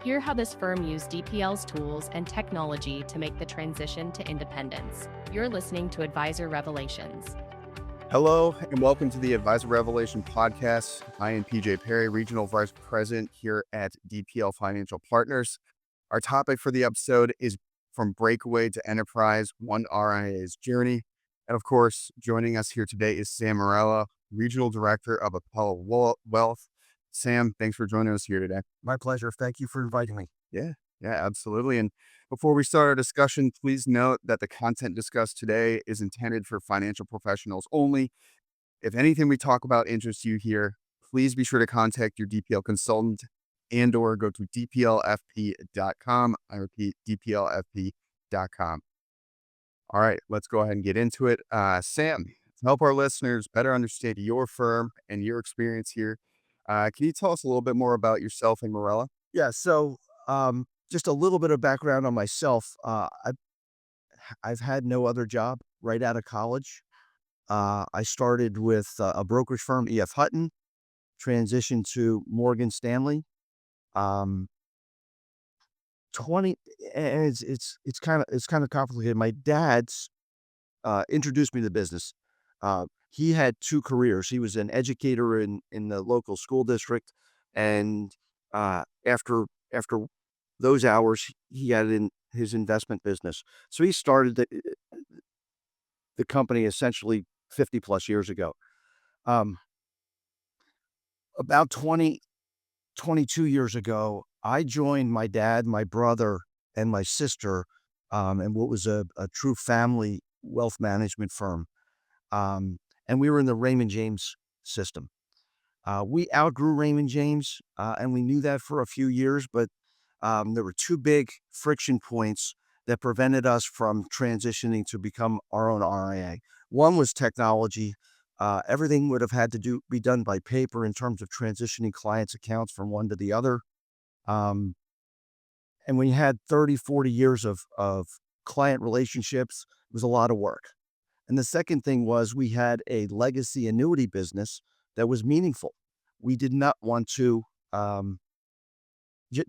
Hear how this firm used DPL's tools and technology to make the transition to independence. You're listening to Advisor Revelations. Hello, and welcome to the Advisor Revelation podcast. I am PJ Perry, Regional Vice President here at DPL Financial Partners. Our topic for the episode is From Breakaway to Enterprise, One RIA's Journey. And of course, joining us here today is Sam Morella, Regional Director of Apella Wealth. Sam, thanks for joining us here today. My pleasure. Thank you for inviting me. Yeah, absolutely. And before we start our discussion, please note that the content discussed today is intended for financial professionals only. If anything we talk about interests you here, please be sure to contact your DPL consultant and/or go to dplfp.com. I repeat, dplfp.com. All right, let's go ahead and get into it. Sam, to help our listeners better understand your firm and your experience here, can you tell us a little bit more about yourself and Morella? Yeah. Just a little bit of background on myself. I've had no other job right out of college. I started with a brokerage firm, E.F. Hutton, transitioned to Morgan Stanley. Um, 20 and it's kind of complicated. My dad's introduced me to the business. He had two careers. He was an educator in the local school district, and after those hours, he had in his investment business. So he started the company essentially 50 plus years ago. Um, about 22 years ago, I joined my dad, my brother, and my sister, and what was a true family wealth management firm. And we were in the Raymond James system. We outgrew Raymond James, and we knew that for a few years, but there were two big friction points that prevented us from transitioning to become our own RIA. One was technology. Everything would have had to be done by paper in terms of transitioning clients' accounts from one to the other. And when you had 30, 40 years of client relationships, it was a lot of work. And the second thing was we had a legacy annuity business that was meaningful. We did not want to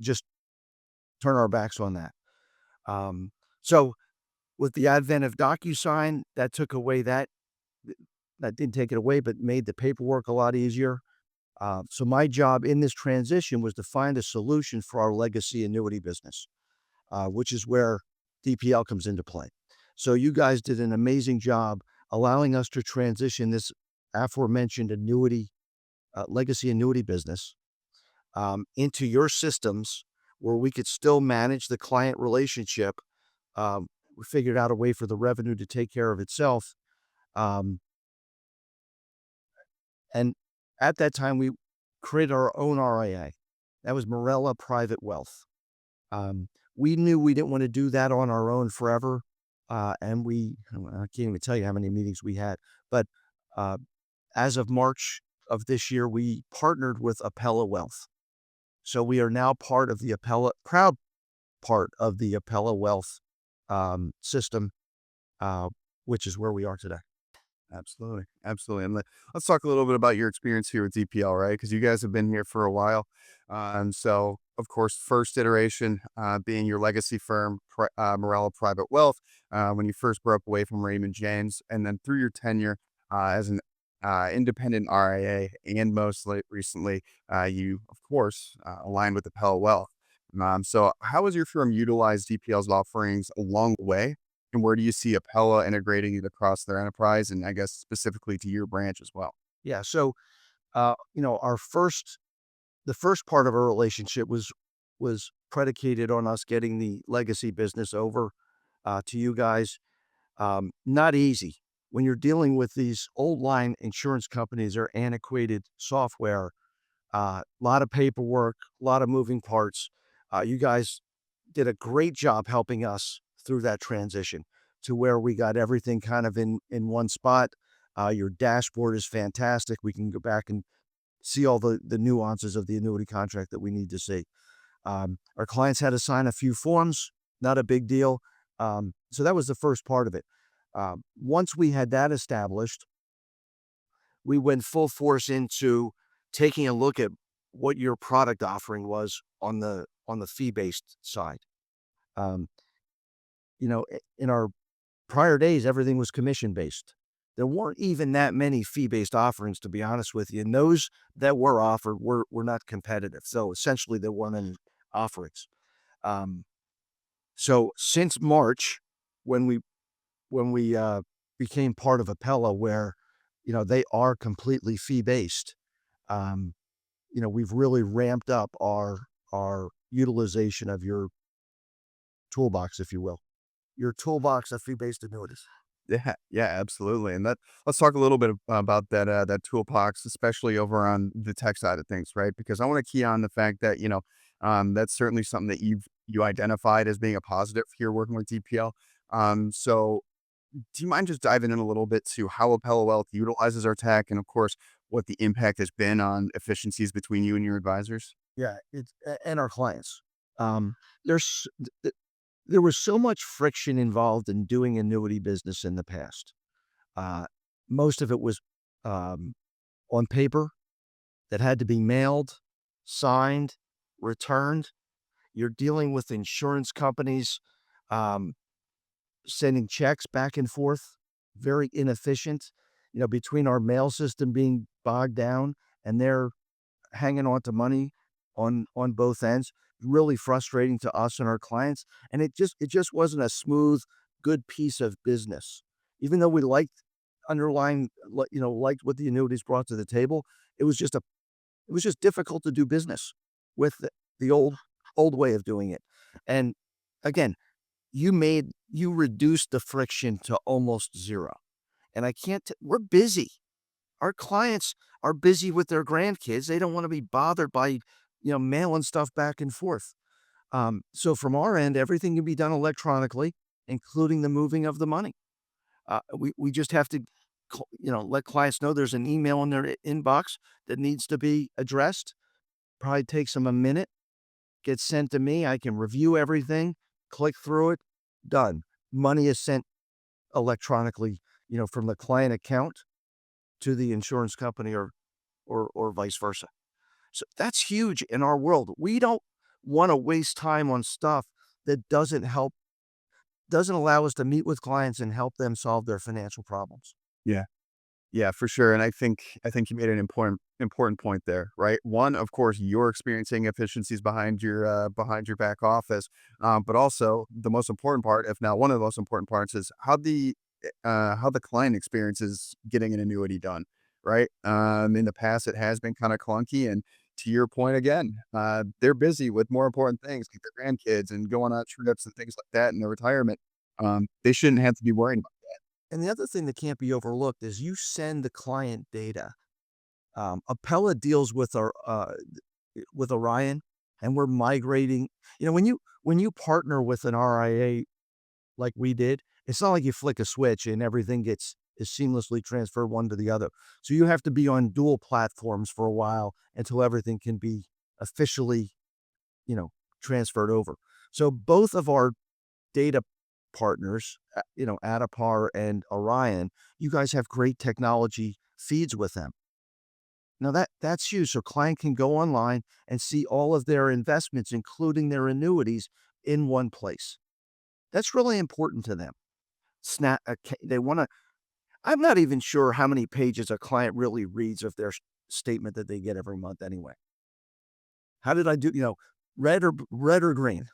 just turn our backs on that. So with the advent of DocuSign, that took away that didn't take it away, but made the paperwork a lot easier. So my job in this transition was to find a solution for our legacy annuity business, which is where DPL comes into play. So you guys did an amazing job allowing us to transition this aforementioned legacy annuity business into your systems where we could still manage the client relationship. We figured out a way for the revenue to take care of itself. And at that time, we created our own RIA. That was Morella Private Wealth. We knew we didn't want to do that on our own forever. I can't even tell you how many meetings we had. But as of March of this year, we partnered with Apella Wealth. So we are now proud part of the Apella Wealth system, which is where we are today. Absolutely. And let's talk a little bit about your experience here with DPL, right? Because you guys have been here for a while. And so, of course, first iteration being your legacy firm, Morella Private Wealth, when you first broke away from Raymond James, and then through your tenure as an independent RIA, and most recently, you, of course, aligned with Appel Wealth. So how has your firm utilized DPL's offerings along the way? And where do you see Appella integrating it across their enterprise, and I guess specifically to your branch as well? Yeah. So, the first part of our relationship was predicated on us getting the legacy business over to you guys. Not easy when you're dealing with these old line insurance companies or antiquated software. A lot of paperwork, a lot of moving parts. You guys did a great job helping us through that transition to where we got everything kind of in one spot. Your dashboard is fantastic. We can go back and see all the nuances of the annuity contract that we need to see. Our clients had to sign a few forms, not a big deal. So that was the first part of it. Once we had that established, we went full force into taking a look at what your product offering was on the fee-based side. Um, in our prior days, everything was commission-based. There weren't even that many fee-based offerings, to be honest with you, and those that were offered were not competitive. So essentially, there weren't any offerings. Um, so since March, when we became part of Appella, where they are completely fee-based, um, we've really ramped up our utilization of your toolbox, if you will. Your toolbox of fee-based annuities. Yeah, yeah, absolutely. And let's talk a little bit about that toolbox, especially over on the tech side of things, right? Because I want to key on the fact that, that's certainly something that you identified as being a positive here working with DPL. So do you mind just diving in a little bit to how Appella Wealth utilizes our tech and of course what the impact has been on efficiencies between you and your advisors? Yeah, and our clients. Um, there's there was so much friction involved in doing annuity business in the past. Uh, Most of it was um, on paper that had to be mailed, signed, returned. You're dealing with insurance companies, um, sending checks back and forth, very inefficient. Between our mail system being bogged down and they're hanging on to money on both ends, really frustrating to us and our clients. And it just wasn't a smooth, good piece of business. Even though we liked liked what the annuities brought to the table, it was just difficult to do business with the old way of doing it. And again, you reduced the friction to almost zero. And we're busy. Our clients are busy with their grandkids. They don't want to be bothered by, mailing stuff back and forth. So from our end, everything can be done electronically, including the moving of the money. We just have to, let clients know there's an email in their inbox that needs to be addressed. Probably takes them a minute, gets sent to me. I can review everything, click through it, done. Money is sent electronically, from the client account to the insurance company or vice versa. So that's huge in our world. We don't want to waste time on stuff that doesn't allow us to meet with clients and help them solve their financial problems. Yeah. Yeah, for sure. And I think you made an important point there, right? One, of course, you're experiencing efficiencies behind your back office, but also the most important part, if not one of the most important parts, is how the client experiences getting an annuity done, right? In the past, it has been kind of clunky, and to your point again, they're busy with more important things like their grandkids and going on trips and things like that in their retirement. They shouldn't have to be worrying about. And the other thing that can't be overlooked is you send the client data. Appella deals with Orion, and we're migrating. When you partner with an RIA like we did, it's not like you flick a switch and everything is seamlessly transferred one to the other. So you have to be on dual platforms for a while until everything can be officially, you know, transferred over. So both of our data partners, Adapar and Orion, you guys have great technology feeds with them. Now that's huge. So client can go online and see all of their investments, including their annuities, in one place. That's really important to them. They want to. I'm not even sure how many pages a client really reads of their statement that they get every month. Anyway, how did I do? Red or green?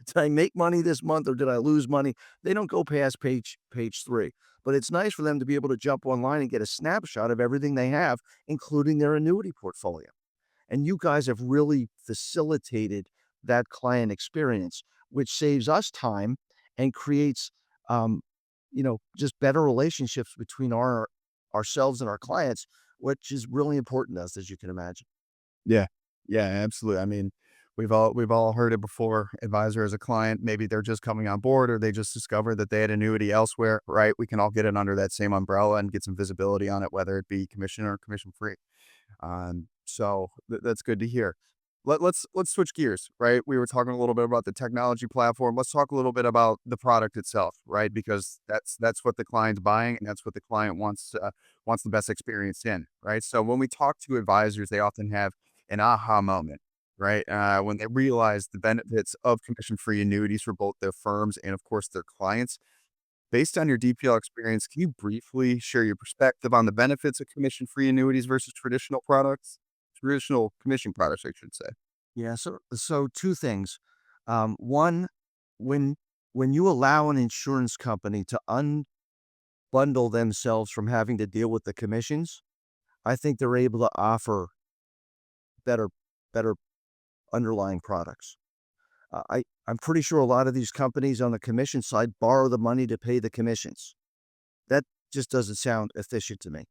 Did I make money this month or did I lose money? They don't go past page 3. But it's nice for them to be able to jump online and get a snapshot of everything they have, including their annuity portfolio. And you guys have really facilitated that client experience, which saves us time and creates, just better relationships between ourselves and our clients, which is really important to us, as you can imagine. Yeah. Yeah, absolutely. I mean, we've all heard it before. Advisor as a client, maybe they're just coming on board or they just discovered that they had annuity elsewhere, right? We can all get it under that same umbrella and get some visibility on it, whether it be commission or commission free. So that's good to hear. Let's switch gears, right? We were talking a little bit about the technology platform. Let's talk a little bit about the product itself, right? Because that's what the client's buying, and that's what the client wants the best experience in, right? So when we talk to advisors, they often have an aha moment, right? When they realize the benefits of commission-free annuities for both their firms and, of course, their clients. Based on your DPL experience, can you briefly share your perspective on the benefits of commission-free annuities versus traditional products? Traditional commission products, I should say. Yeah. So two things. One, when when you allow an insurance company to unbundle themselves from having to deal with the commissions, I think they're able to offer better better underlying products. I'm pretty sure a lot of these companies on the commission side borrow the money to pay the commissions. That just doesn't sound efficient to me.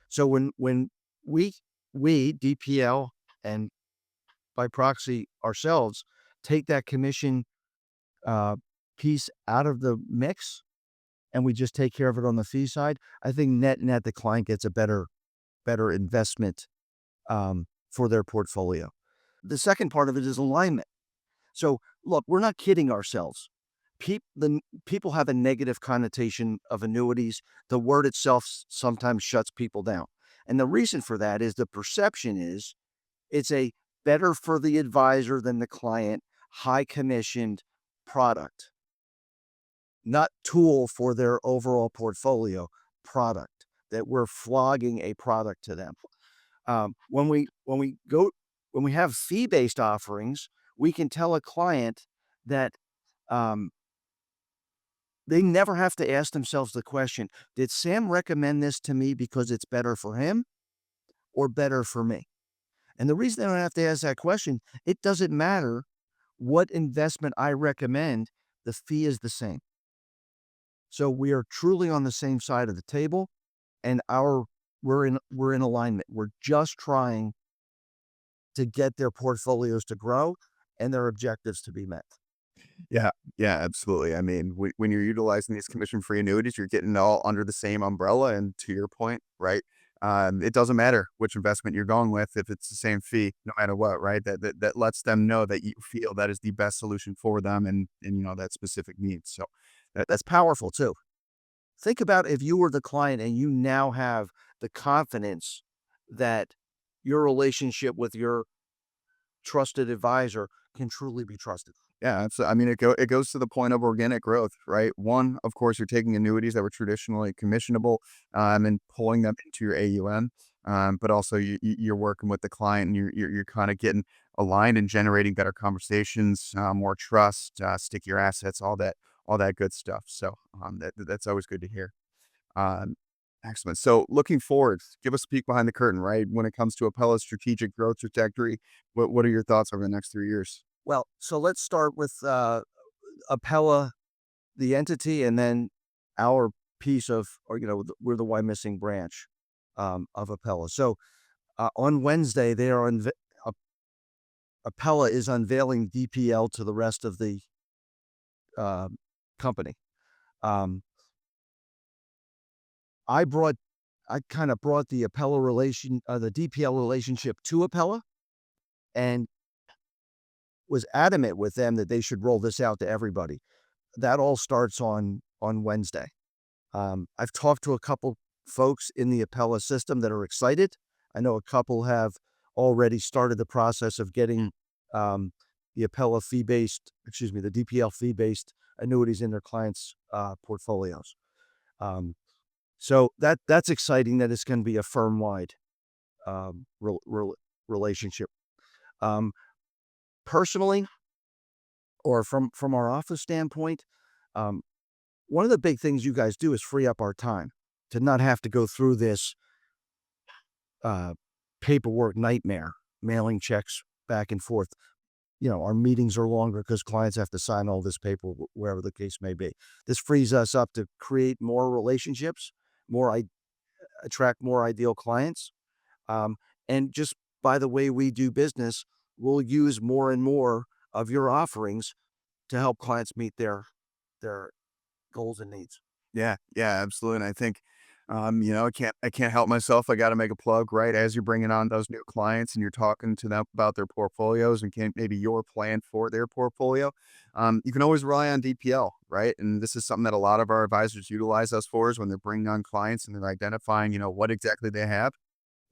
So when we we DPL and by proxy ourselves take that commission uh, piece out of the mix and we just take care of it on the fee side, I think net net the client gets a better investment for their portfolio. The second part of it is alignment. So look, we're not kidding ourselves. People have a negative connotation of annuities. The word itself sometimes shuts people down. And the reason for that is the perception is it's a better for the advisor than the client, high commissioned product, not tool for their overall portfolio product, that we're flogging a product to them. When we have fee-based offerings, we can tell a client that um, they never have to ask themselves the question, did Sam recommend this to me because it's better for him or better for me? And the reason they don't have to ask that question, it doesn't matter what investment I recommend, the fee is the same. So we are truly on the same side of the table and we're in alignment. We're just trying to get their portfolios to grow and their objectives to be met. Yeah, yeah, absolutely. I mean, when you're utilizing these commission-free annuities, you're getting it all under the same umbrella. And to your point, right? It doesn't matter which investment you're going with if it's the same fee, no matter what, right? That lets them know that you feel that is the best solution for them and that specific needs. So That's powerful too. Think about if you were the client and you now have the confidence that your relationship with your trusted advisor can truly be trusted. yeah, I mean, it goes to the point of organic growth, right? One, of course, you're taking annuities that were traditionally commissionable, and pulling them into your AUM. But also you're working with the client and you're kind of getting aligned and generating better conversations, more trust, stickier assets, all that good stuff. So that's always good to hear. Um, Excellent. So looking forward, give us a peek behind the curtain, right? When it comes to Appella's strategic growth trajectory, what are your thoughts over the next 3 years? Well, so let's start with Appella, the entity, and then our piece of, or we're the Why Missing branch of Appella. So on Wednesday, Appella is unveiling DPL to the rest of the uh, company. Um, I brought, I kind of brought the the DPL relationship to Appella, and was adamant with them that they should roll this out to everybody. That all starts on Wednesday. I've talked to a couple folks in the Appella system that are excited. I know a couple have already started the process of getting the Appella the DPL fee-based annuities in their clients' portfolios. So that's exciting that it's going to be a firm-wide relationship. Personally, or from our office standpoint, um, one of the big things you guys do is free up our time to not have to go through this uh, paperwork nightmare, mailing checks back and forth. Our meetings are longer because clients have to sign all this paper, wherever the case may be. This frees us up to create more relationships, attract more ideal clients. And just by the way we do business, we'll use more and more of your offerings to help clients meet their goals and needs. Yeah, yeah, absolutely. And I think, I can't help myself. I got to make a plug, right? As you're bringing on those new clients and you're talking to them about their portfolios and maybe your plan for their portfolio, you can always rely on DPL, right? And this is something that a lot of our advisors utilize us for is when they're bringing on clients and they're identifying, what exactly they have.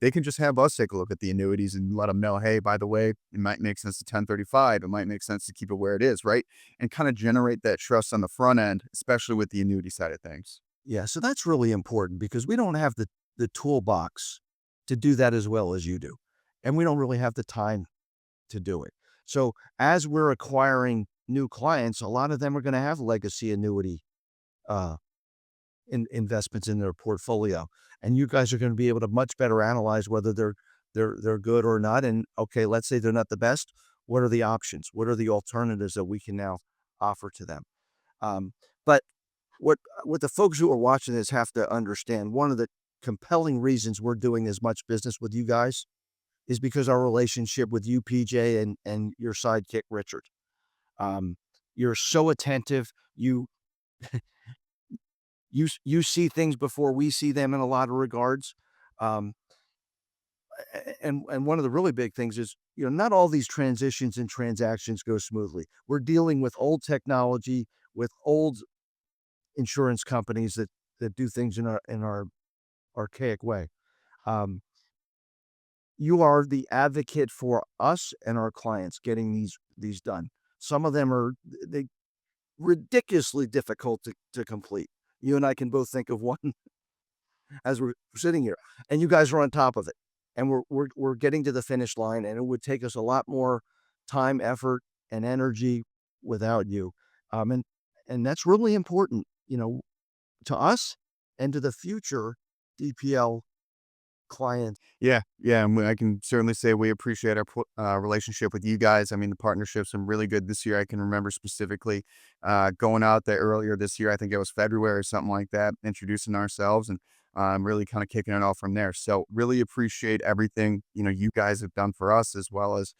they can just have us take a look at the annuities and let them know, hey, by the way, it might make sense to 1035. It might make sense to keep it where it is, right? And kind of generate that trust on the front end, especially with the annuity side of things. Yeah, so that's really important because we don't have the toolbox to do that as well as you do. And we don't really have the time to do it. So as we're acquiring new clients, a lot of them are going to have legacy annuity uh, investments in their portfolio, and you guys are going to be able to much better analyze whether they're good or not. And okay, let's say they're not the best. What are the options? What are the alternatives that we can now offer to them? But what the folks who are watching this have to understand, one of the compelling reasons we're doing as much business with you guys is because our relationship with you, PJ, and your sidekick, Richard. You're so attentive. You see things before we see them in a lot of regards. Um, and one of the really big things is, not all these transitions and transactions go smoothly. We're dealing with old technology, with old insurance companies that do things in our archaic way. Um, you are the advocate for us and our clients getting these done. Some of them are ridiculously difficult to complete. You and I can both think of one as we're sitting here, and you guys are on top of it. And we're getting to the finish line, and it would take us a lot more time, effort, and energy without you. And that's really important, to us and to the future DPL client. Yeah, yeah, and I can certainly say we appreciate our relationship with you guys. I mean, the partnership's been really good this year. I can remember specifically going out there earlier this year. I think it was February or something like that, introducing ourselves and really kind of kicking it off from there. So really appreciate everything you guys have done for us, as well as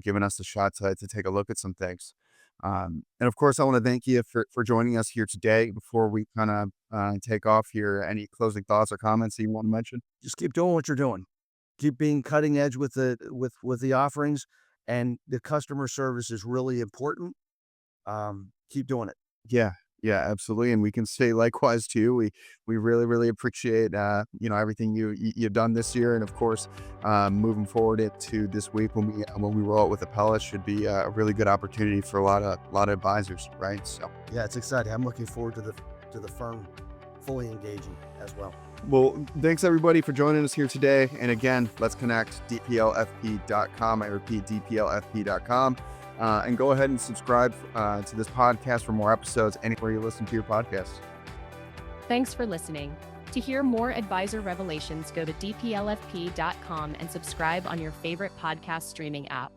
giving us the shot to take a look at some things. And of course, I want to thank you for joining us here today. Before we kind of take off here, any closing thoughts or comments that you want to mention? Just keep doing what you're doing. Keep being cutting edge with the offerings, and the customer service is really important. Keep doing it. Yeah, yeah, absolutely, and we can say likewise too. We really, really appreciate everything you've done this year, and of course, moving forward into this week when we roll out with Appella should be a really good opportunity for a lot of advisors, right? So yeah, it's exciting. I'm looking forward to the firm fully engaging as well. Well, thanks everybody for joining us here today. And again, let's connect, dplfp.com. I repeat, dplfp.com. And go ahead and subscribe to this podcast for more episodes anywhere you listen to your podcasts. Thanks for listening. To hear more advisor revelations, go to dplfp.com and subscribe on your favorite podcast streaming app.